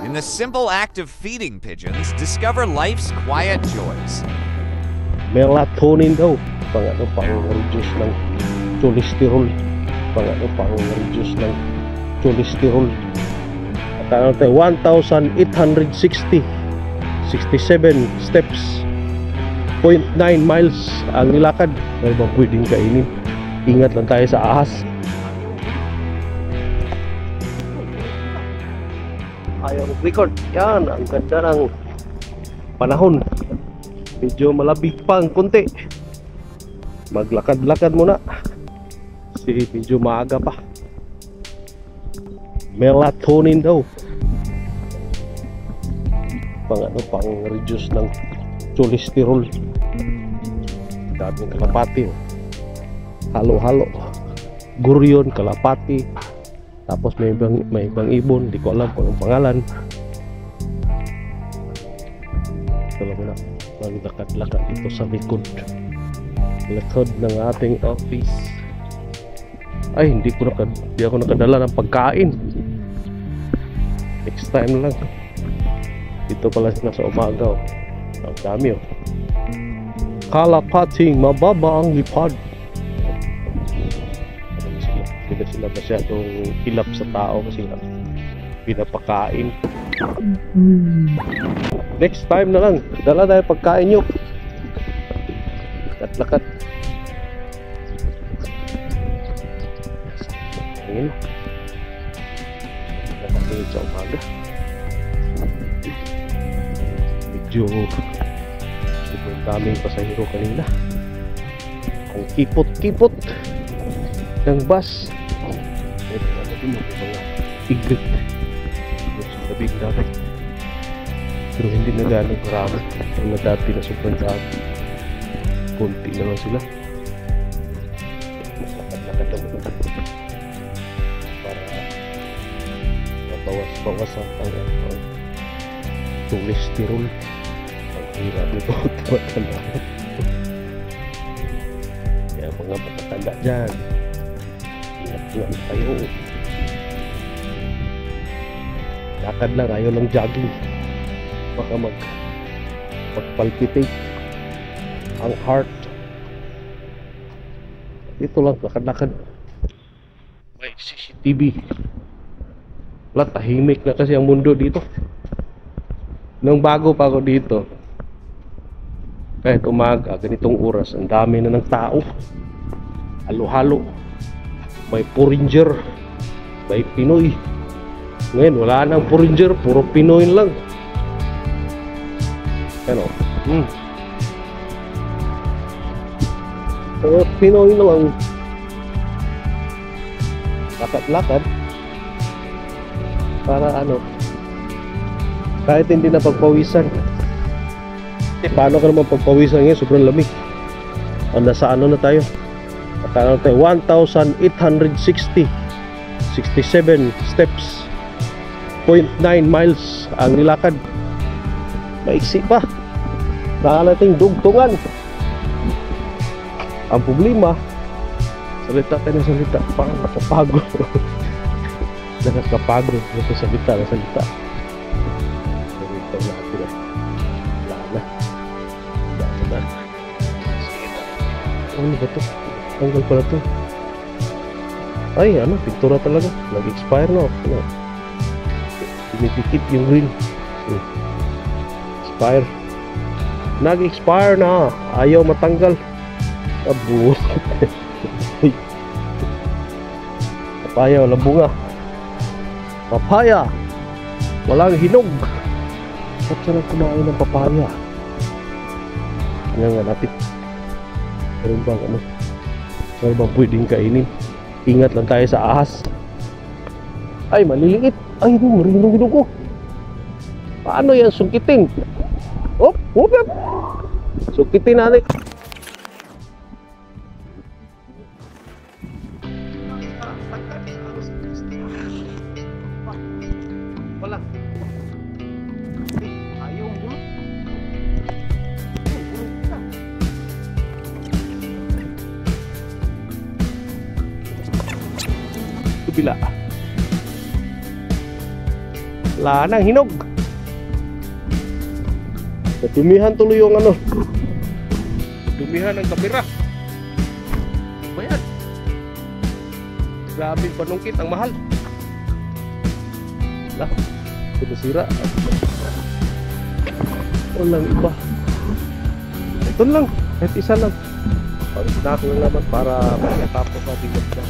In the simple act of feeding pigeons, discover life's quiet joys. Melatonin daw, pang-reduce ng cholesterol. Pang-reduce ng cholesterol. At ano tayo, 1,860 67 steps, 0.9 miles ang nilakad. May bang pwedeng kainin? Ingat lang tayo sa ahas. Ayaw record. Yan, ang ganda ng panahon. Medyo malabig pang konti. Maglakad-lakad muna. Kasi medyo maaga pa. Melatonin daw. Pang-reduce ng cholesterol. Daming kalapati. Halo-halo. Guryon, kalapati. Tapos may ibang ibon, di ko alam kung anong pangalan. Ito lang muna, maglakad-lakad dito sa likod ng ating office. Ay, hindi ako nakadala ng pagkain. Next time lang. Dito pala sila sa umaga. Ang dami. Kalapating mababa ang lipad. Hindi sila masyadong hilap sa tao kasi pinapakain. Next time na lang, dala tayo pagkain nyo. Lakat-lakat. Ngayon, napakingit sa umaga. Medyo daming pasahero kanina. Ang kipot-kipot ng bus. Mga iglit sa labing dapat, pero hindi na gano'ng karami. Ang dati na sobrang dami, konti na lang sila. Lakad-lakad naman para mabawas-bawasan ang cholesterol. Ang hirap nito tumatanda. Kaya mga matatanda dyan, ingat kayo. Lakad lang, ayaw lang jogging. Baka magpalpitate ang heart. Dito lang, lakad-lakad. May CCTV. Wala, tahimik na kasi ang mundo dito. Nung bago pa ako dito, kahit umaga, ganitong oras, ang dami na ng tao. Halo-halo. May Foreigner, may Pinoy. Ngayon wala nang Foreigner, puro Pinoy lang. Ano? Puro Pinoy lang. Lakad-lakad para ano, kahit hindi na pagpawisan. Paano ka naman pagpawisan ngayon? Sobrang lamig. Nasa ano na tayo? At 1,860 67 steps, 0.9 miles ang nilakad. Maiksi pa. Nakalating dugtungan. Ang problema, salita tayo ng salita, parang nakapagod. Nakakapagod sa salita na salita. Salita natin na. Wala na. Ano ba ito? Tanggal pala ito. Ay, ano, pintura talaga. Nag-expire na. Ano? Pinipikit yung green. Expire. Nag-expire na. Ayaw matanggal. Abo. Papaya, walang bunga. Papaya, walang hinog. Ba't sarap kumain ng papaya? Ano nga natin? Meron bang ano? Meron bang pwedeng kainin? Ingat lang tayo sa ahas. Ay, maliliit. Ay, marinong hinog ko. Paano yan sungkitin? Hop, hop, hop. Sungkitin natin. Wala. Ayaw mo. Bila. Wala nang hinog. Natumihan tuloy yung ano. Dumihan ng kamera. Bayan. Grabe panungkit, ang mahal. Lah, sinasira. Walang iba. Ito lang, kahit isa lang. Palit natin lang naman para pagkatapos natin magda.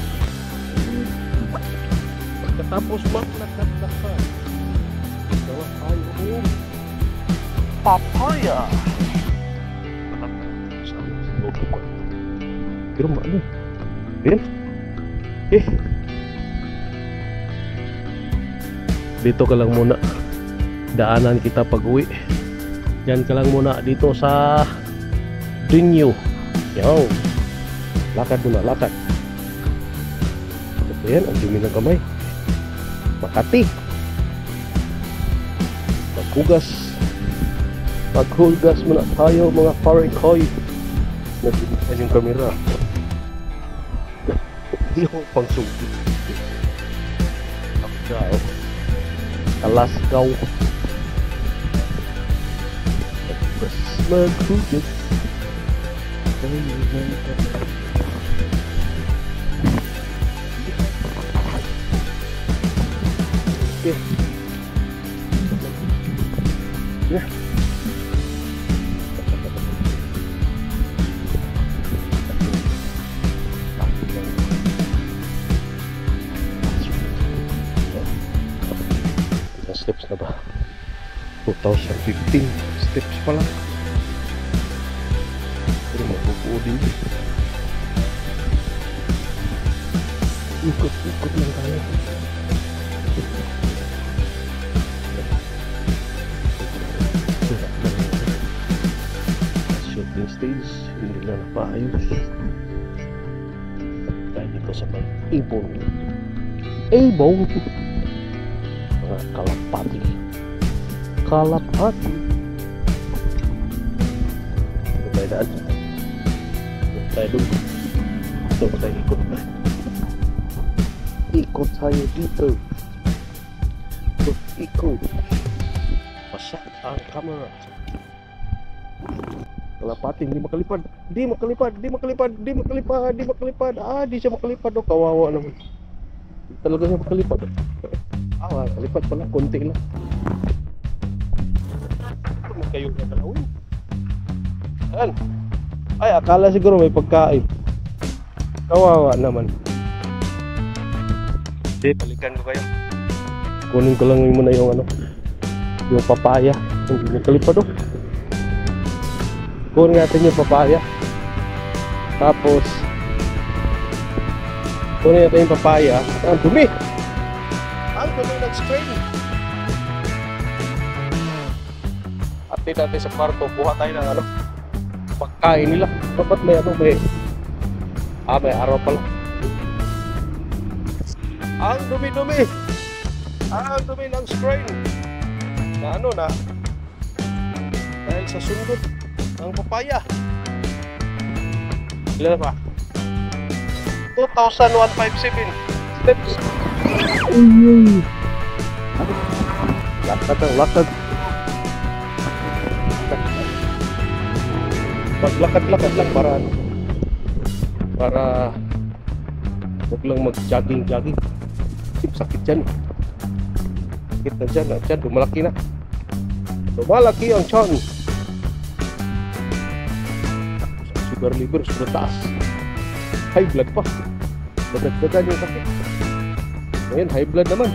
Pagkatapos maglakad-lakad pa. Gawa tayo papaya. Pero ano? Yan. Dito ka lang muna. Daanan kita pag-uwi. Diyan ka lang muna dito sa Dinyo. Yo. Lakad muna, lakad. Ito yan, ang dumi ng kamay. Makati. Maghugas muna tayo mga parikoy. Nagbibitan yung kamera. Hindi ako pang sugi. Akjao. Kalasgaw. Maghugas. Okay. Yeah. Steps na ba? 2015 steps pa lang. Pero mabubuo din. Ikot-ikot lang tayo. Shooting stage, hindi na napaayos. Tayo dito sa pag-ibon. Ibon! Mga kalapati. Ito tayo daan. Ito tayo doon. Ito tayo ikot. Ikot tayo dito. Ikot. Pasak ang camera. Kalapati, hindi makalipad. Di makalipad. Ah, di siya makalipad. Oh, kawawa naman. Talaga siya makalipad. Kalipad pala, konti lang. Kayo na dalawin. Ayan. Ay, akala siguro may pagkain. Kawawa naman. Hindi, balikan ko kayo. Kunin ko lang muna yung ano, yung papaya. Hindi nakalipad oh. Kunin natin yung papaya. Tapos kunin natin yung papaya. Ang dumi! Ang dumi ng strain. Atin natin sa kwarto, buha tayo ng ano, pagkain nila. Dapat may ano, may araw pala. Ang dumi-dumi. Ang dumi ng strain. Na ano na, dahil sa sundot ng papaya. Ilan na pa? 2,157 steps. Lakad. Maglakad-lakad lang para huwag lang mag-jogging. Sakit dyan. Sakit na dyan. Dyan, lumalaki na. Lumalaki ang tiyan. Sugar liver, sudah taas. High blood pa. Dagat-dagan yung sakit. Ngayon, high blood naman.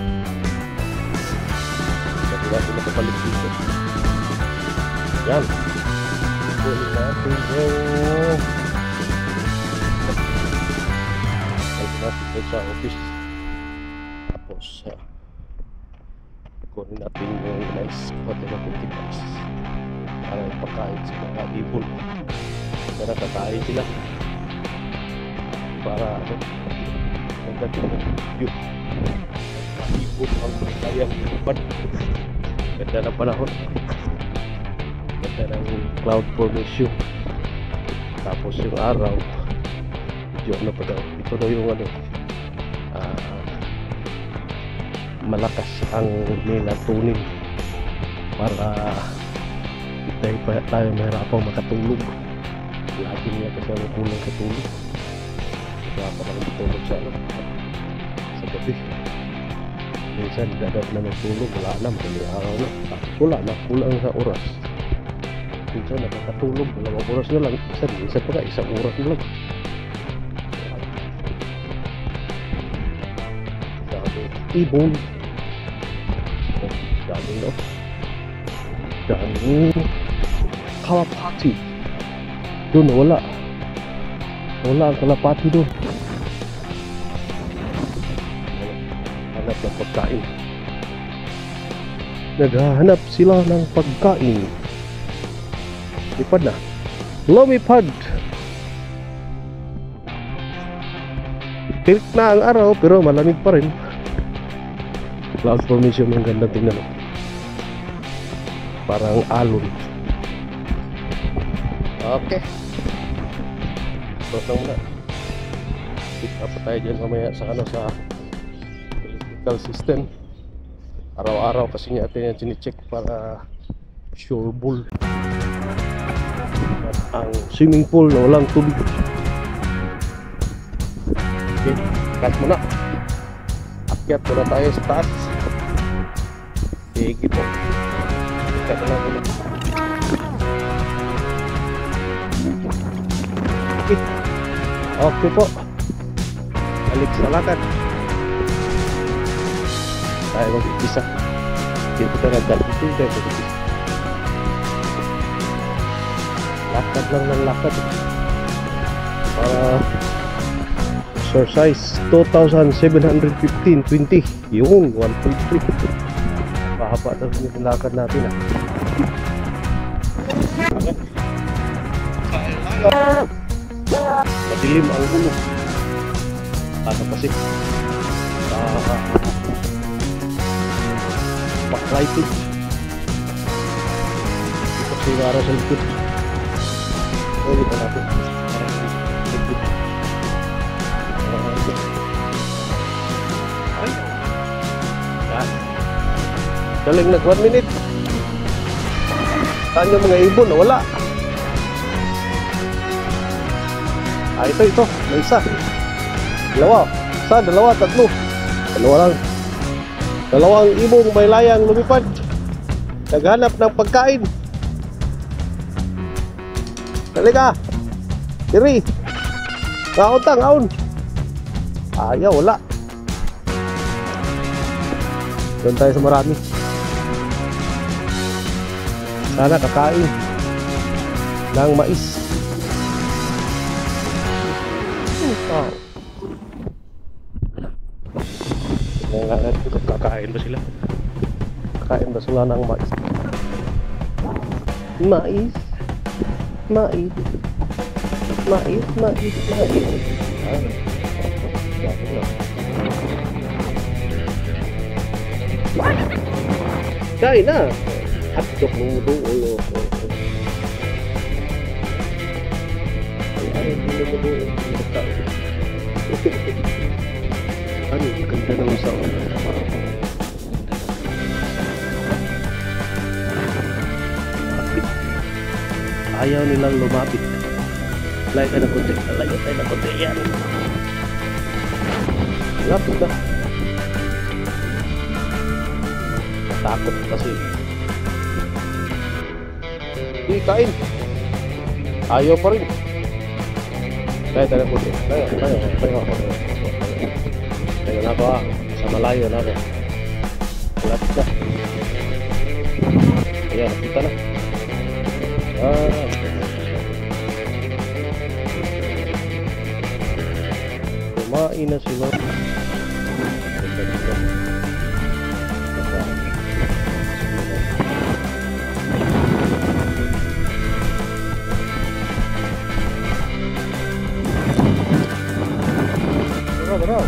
Hindi natin nakapalik dito. Yan. Kunin natin yung sa office. Tapos kunin natin yung nice hotel na kuntipas para ipakain sa mga ibon. Para kakain sila. Para ano, magdating ng view. Ibon ang kayang ibon. Ganda ng panahon. Ganda ng cloud formation. Tapos yung araw medyo ano pa daw. Ito daw yung ano, malakas ang melatonin para hindi pa tayo mahirapang makatulog. Lagi niya kasi ang kulang sa tulog. Kaya pa lang matulog sa gabi. Minsan dadat na magtulog, wala na, araw na. Kulang sa oras. Minsan nakakatulog, 2 oras na lang. Minsan pa ka, 1 oras na lang. Ibon. Dami kalapati. Doon wala ang kalapati doon. Hanap ng pagkain. Naghahanap sila ng pagkain. Lipad na. Lumipad. Tirik na ang araw pero malamig pa rin. Cloud formation ang ganda tingnan. Parang alon. Okay. Stop lang muna. Pick up tayo dyan mamaya sa electrical system. Araw-araw kasi natin yan sinicheck para sure ball. At ang swimming pool na walang tubig. Okay, cut muna. Akyat muna tayo sa taas. Sige po. Cut na lang muna. Okay po. Balik sa lakad. Tayo mag-isa. Dito ka nagdalito tayo mag-isa. Lakad lang ng lakad. Exercise 2,715.20. Yung 1.3. Mahaba na rin yung lakad natin Madilim ang ulo. Ano kasi backlighting. Ito sinara sa likod. Ulit na natin. Daling nag 1 minute. Saan yung mga ibon? Wala. Ito. May isa. Dalawa. Isa, dalawa, tatlo. Dalawa lang. Dalawang ibong may layang lumipad. Naghanap ng pagkain. Dali ka. Diri. Ngaon. Ayaw, wala. Doon tayo sa marami. Sana kakain ng mais. Kakain ba sila? Kakain ba sila ng mais? Mais. Kain na. Hotdog ng mudo ulo. Ano, ganda naman sa ayaw nilang lumapit. Layo tayo na konti. Yan. Lapit na. Takot kasi. Di kain. Ayaw pa rin. Layo tayo na konti. Tayo na ako sa malayo na ako. Lapit na. Ayan, nakita na. Kumain na sila. Tara.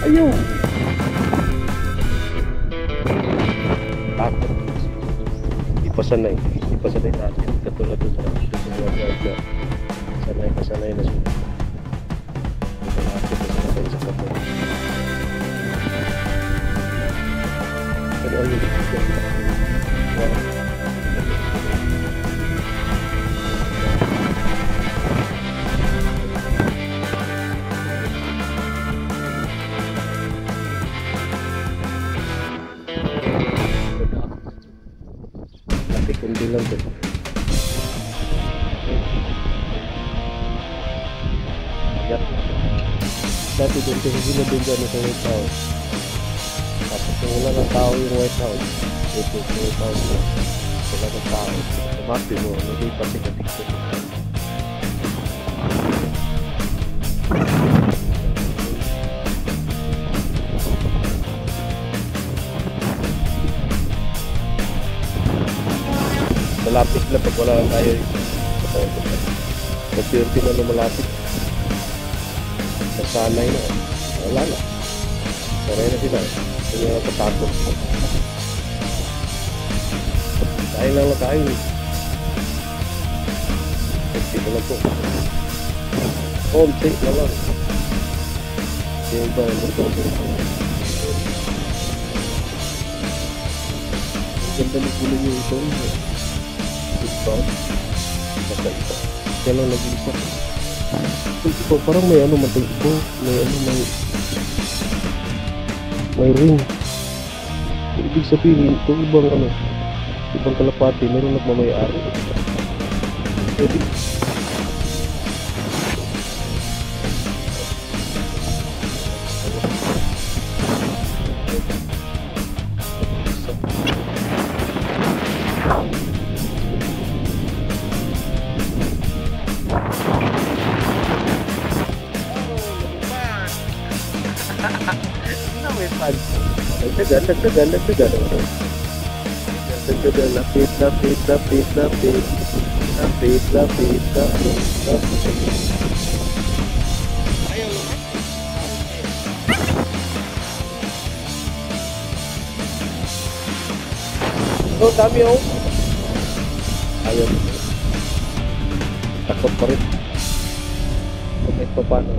Ayaw. Takot. Ipasanay natin. Katulad doon sa sanay na sila. Tapi kundi lang to. Ayan. Dati doon kasi sila doon dyan sa White House. Tapos kung wala ng tao yung White House, ito yung White House na wala ng tao. Tumati mo, nalipat si Katikso. Malapit na pag wala lang tayo. Pag-dirty na lumalapit. Nasanay na. Wala na. Sanay na sila. Hindi na natatakot. Kain lang na tayo. Kunti na lang po. Kunti na lang. Yung ba yung ito? Ganda ng kulay yung ito. Ito. Basta ito. Kaya lang nag-isa. Ito, parang may ano man ito. May ring. Ibig sabihin, ito ibang kalapati, meron nagmamayari. Dagdagan. Lapit. Oh, dami oh. Ayun. Takot pa rin. Kahit pa paano.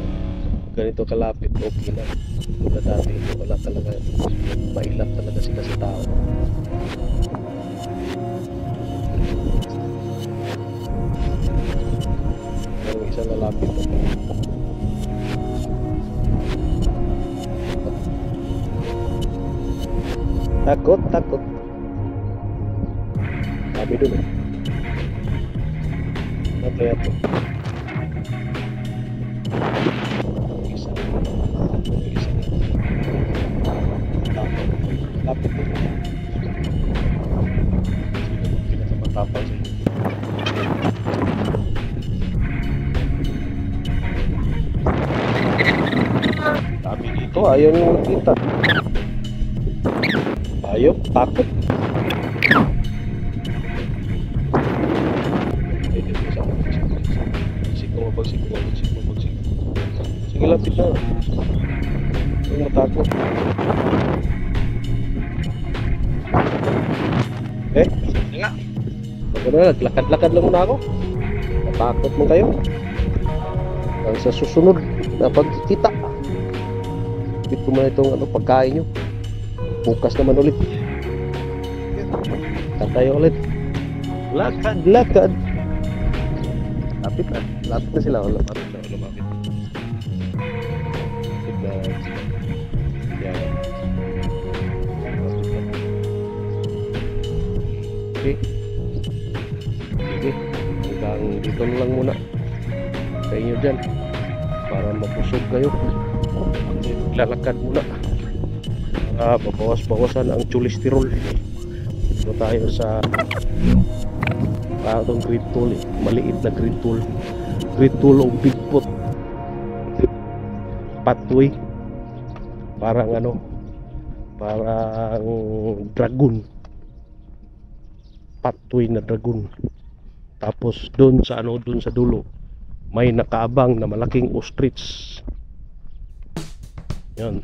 Ganito kalapit, okay lang. Wala dati, wala talaga. Mailap talaga sila sa tao. Pero isang lalapit na takot. Sabi dun eh. Ano kaya to? Lapit dun. Sino sa matapal sa inyo? Sabi dito, ayaw nyo makita. Ayaw, takot. Sige, lapit na. Ayaw matakot. Naglakad-lakad lang muna ako. Natakot mo kayo. Ang sa susunod na pagkikita, bit ko muna itong pagkain nyo. Bukas naman ulit. Tayo ulit. Lakad. Lapit na sila. Lapit na. Yan. Okay. Sige. Hanggang dito na lang muna sa inyo dyan. Para mapusog kayo. Lalakad muna. Babawas-bawasan ang cholesterol. Dito tayo sa itong great tool maliit na great tool o Bigfoot pathway, parang dragon, pathway na dragon. Tapos doon sa dulo may nakaabang na malaking ostrich. Yan,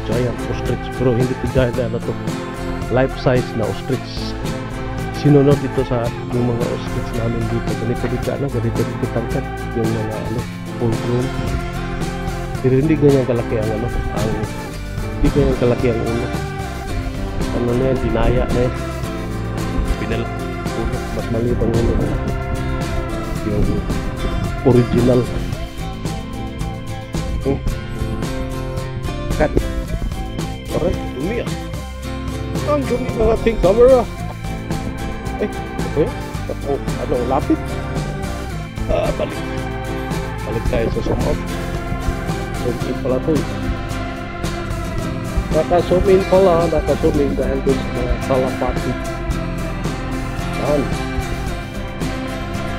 giant ostrich, pero hindi to giant, life size na ostrich. Sinunod dito sa yung mga ostrich namin dito. Ganito tangkad yung mga full grown. Pero hindi ganyan kalaki ang hindi ganyan kalaki ang ulo. ano na yan, dinaya na yan. Mas maliit ang ulo na yung original. Cut. Alright, dumi ah. Ang dumi ng ating camera. Okay. Ano, lapit. Balik tayo sa zoom out. Zoom in pala ito eh. Naka-zoom in pala, naka-zoom in dahil doon sa mga kalapati. Yan.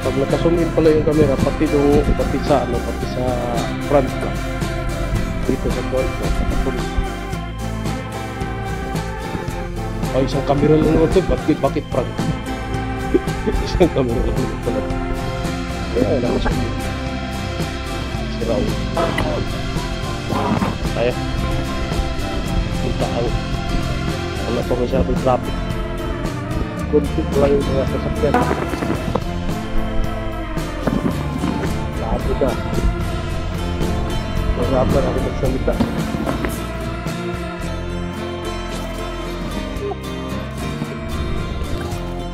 Pag naka-zoom in pala yung camera, pati sa front lang. Dito sa front lang, naka-zoom in. Ay, isang camera lang ito, bakit front? Isang camera lang ito pala. Kaya naka-zoom in. Siraw. Kaya. Punta ang wala pa masyadong traffic. Kunti lang yung mga sasakyan. Labo na. Mahirapan ako magsalita.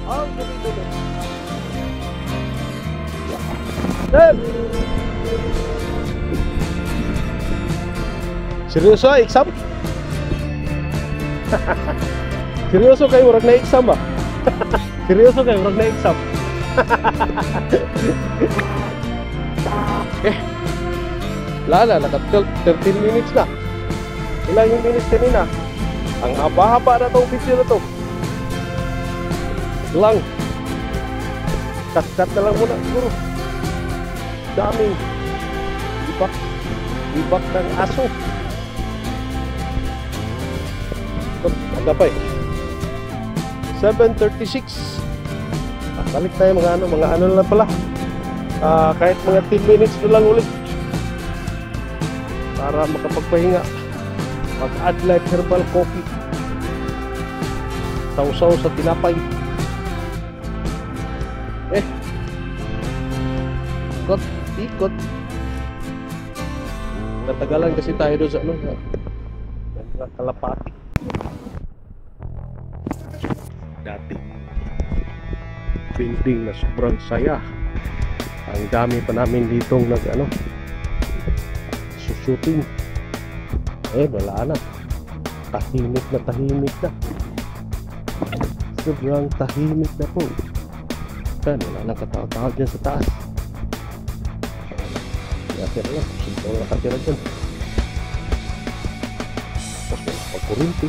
Ang dumi-dumi. Dad! Seryoso exam? Seryoso kayo, murag na exam ba? Seryoso kayo, murag na exam. Lala, naka 13 minutes na. Ilang yung minutes kanina? Ang haba-haba na itong video na ito. Lang. Cut na lang muna siguro. Daming ibak ng aso. Aga pa eh 7:36. Balik tayo mga ano na lang pala. Kahit mga 10 minutes na lang ulit para makapagpahinga. Mag-add light herbal coffee, sausaw sa tinapay. Ikot. Natagalan kasi tayo doon sa kalapati. Dati building na sobrang saya. Ang dami pa namin ditong shooting. Wala na. Tahimik na. Sobrang tahimik na po. Wala nang katawag dyan sa taas. Nakatira lang. Simple na nakatira dyan. Tapos wala pagkurinti.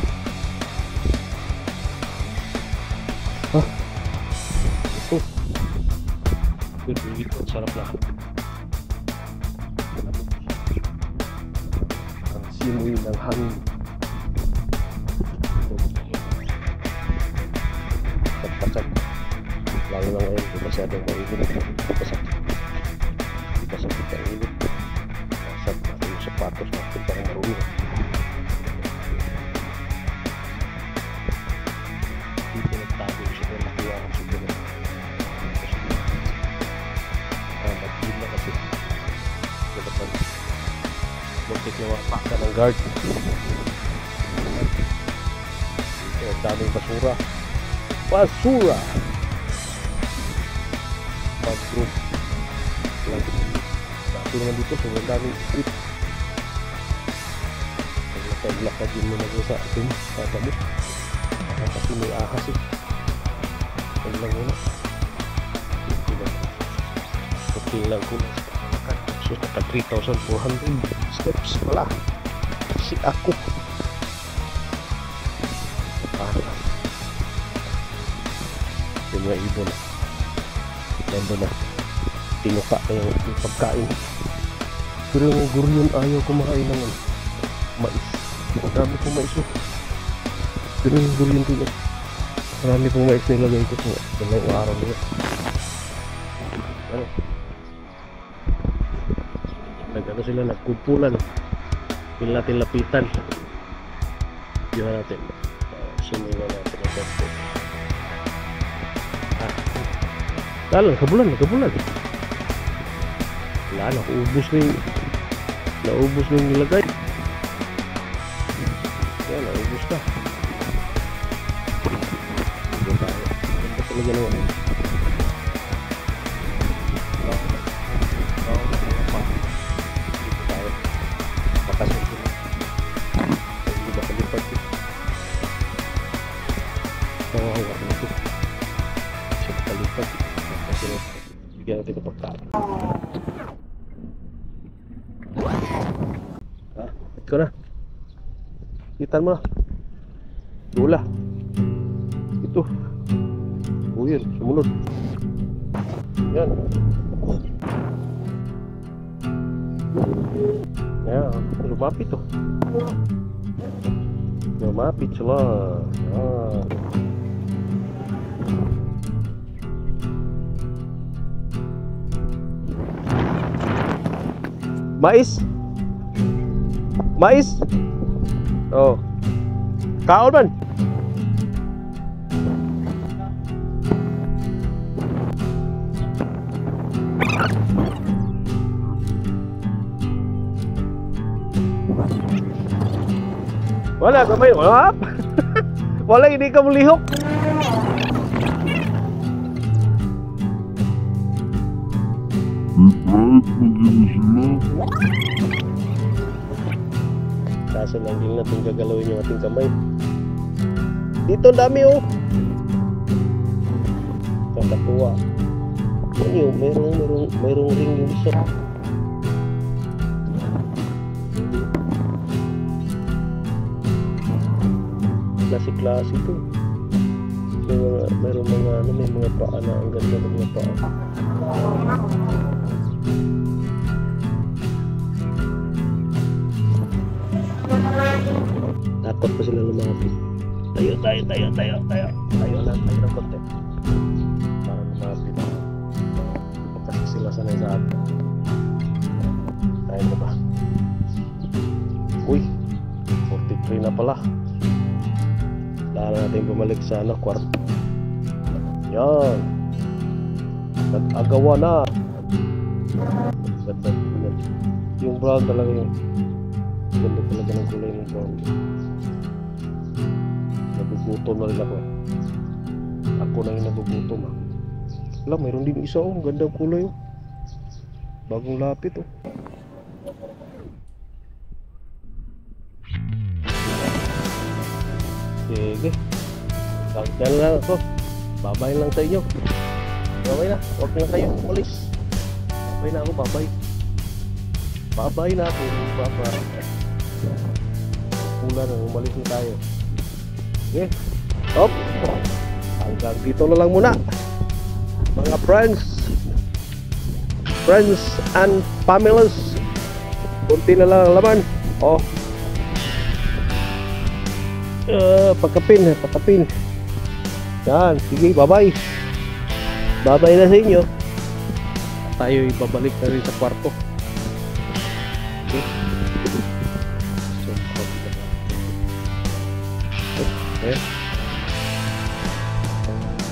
Ito, sarap lang. Ang simoy ng hangin. Pagpasag. Lalo na ngayon, kung masyadong mainit. Pasakit ang init. Pasag natin yung sapatos natin parang marunong. Dito nagtago yung siguro nakuha ng siguro. Mag-gym na kasi. Muntik na wapaka ng guard. Dito ang daming basura. Pag-group. Dito naman dito, sobrang daming street. Paglakad yun mo na sa atin, tatamo. Kasi may ahas eh. Huwag lang muna. Okay lang ko. So, naka 3,400 steps pala. Si ako. Yung mga ibon. Nandun na. Tinuka na yung pagkain. Pero yung guryon ayaw kumain ng mais. Marami pong mais oh. Pero yung guryon din eh. Marami pong mais nilagay ko sa dalawang araw nila. Nagano sila, nagkumpulan. Pila natin lapitan. Diyan natin. Sumila natin ang basta. Lalo, nakabulan. Wala, naubos na yung nilagay. Yan, naubos na. lagyan ng ano. Dito tayo. Bakasyon ko. Hindi ba kalipad ko? Kawawa na ito. Siya kalipad. Bigyan natin ito pagkain. Ikaw na. Kitan mo na. Dula. Ito. O yun, sumunod. Yan. Yan, lumapit to. Lumapit sila. Yan. Mais? Mais? Oh. Kaon man. Wala ka may wala. Wala, hindi ka mulihok. Kaso lang din natin gagalawin yung ating kamay. Dito ang dami oh. Kakatuwa. Ano yun? Mayroong ring yung isa. Klase-klase ito. Mayroong mga ano, may mga paa na ang ganda ng mga paa. Takot pa sila lumapit. Tayo lang tayo ng konti para lumapit. Kasi sila sanay sa atin. Tayo na ba? Uy, 43 na pala. Kailangan natin bumalik sa kwarto. Yan. Nag-agawa na. Yung brown talaga yung ganda talaga ng kulay ng brown. Nagugutom na rin ako. Ako na yung nagugutom ah. Wala, mayroon din isa oh. Ganda ang kulay oh. Bagong lapit oh. Sige. Hanggang lang ako. Babay lang sa inyo. Babay na. Huwag na kayo umalis. Babay na ako. Babay. Babay na ako. Babay. Pula na. Umalis na tayo. Okay. Stop. Hanggang dito na lang muna. Mga friends and families. Kunti na lang ang laman. Oh. Pagkapin. Yan, sige, bye-bye. Bye-bye na sa inyo. Tayo ibabalik na rin sa kwarto. Okay.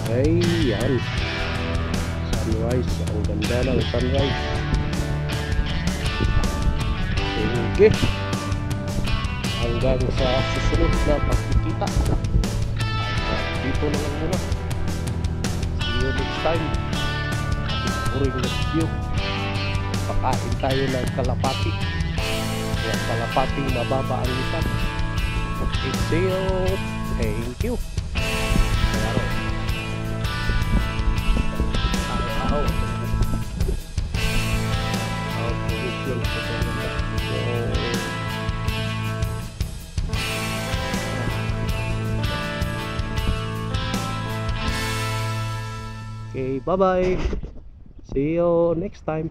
Okay, yan. Sunrise, ang ganda ng sunrise. Sige. Hanggang sa susunod na pagkikita. Dito na lang muna. See you next time. Puring review. Pakain tayo ng kalapati. Kaya kalapating mababa ang lipat. Okay, see you. Thank you. Araw. Okay, bye-bye. See you next time.